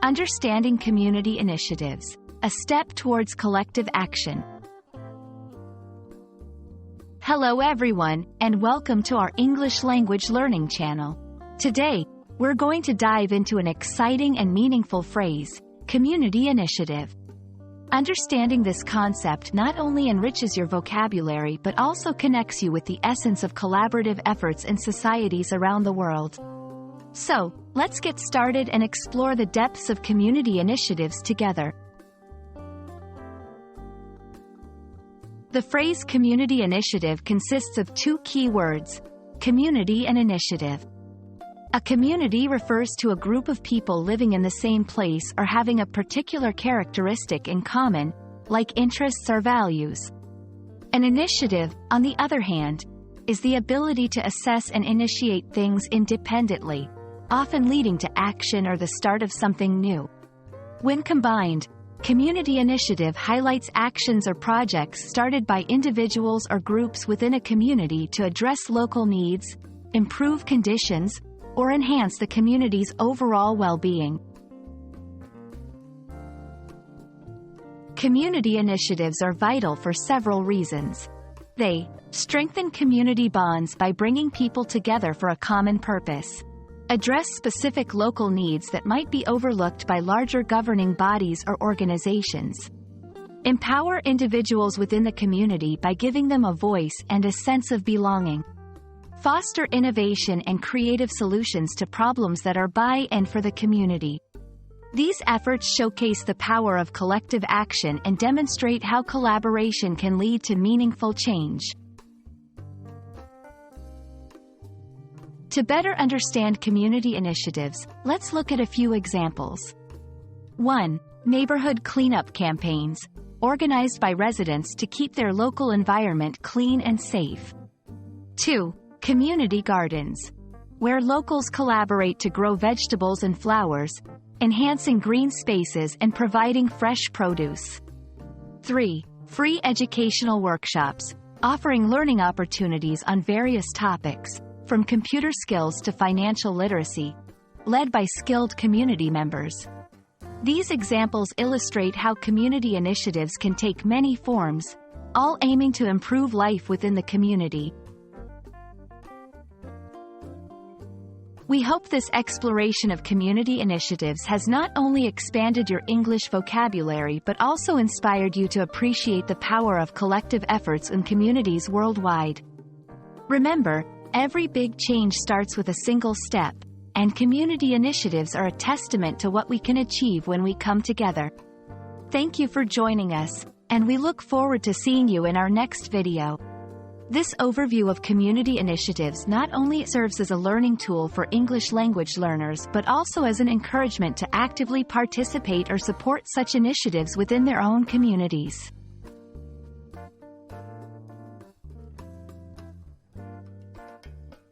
Understanding community initiatives, a step towards collective action. Hello everyone, and welcome to our English language learning channel. Today, we're going to dive into an exciting and meaningful phrase, community initiative. Understanding this concept not only enriches your vocabulary but also connects you with the essence of collaborative efforts in societies around the world. So, let's get started and explore the depths of community initiatives together. The phrase community initiative consists of two key words, community and initiative. A community refers to a group of people living in the same place or having a particular characteristic in common, like interests or values. An initiative, on the other hand, is the ability to assess and initiate things independently, often leading to action or the start of something new. When combined, community initiative highlights actions or projects started by individuals or groups within a community to address local needs, improve conditions, or enhance the community's overall well-being. Community initiatives are vital for several reasons. They strengthen community bonds by bringing people together for a common purpose, address specific local needs that might be overlooked by larger governing bodies or organizations, empower individuals within the community by giving them a voice and a sense of belonging, foster innovation and creative solutions to problems that are by and for the community. These efforts showcase the power of collective action and demonstrate how collaboration can lead to meaningful change. To better understand community initiatives, let's look at a few examples. 1. Neighborhood cleanup campaigns, organized by residents to keep their local environment clean and safe. 2. Community gardens, where locals collaborate to grow vegetables and flowers, enhancing green spaces and providing fresh produce. 3. Free educational workshops, offering learning opportunities on various topics, from computer skills to financial literacy, led by skilled community members. These examples illustrate how community initiatives can take many forms, all aiming to improve life within the community. We hope this exploration of community initiatives has not only expanded your English vocabulary but also inspired you to appreciate the power of collective efforts in communities worldwide. Remember, every big change starts with a single step, and community initiatives are a testament to what we can achieve when we come together. Thank you for joining us, and we look forward to seeing you in our next video. This overview of community initiatives not only serves as a learning tool for English language learners but also as an encouragement to actively participate or support such initiatives within their own communities.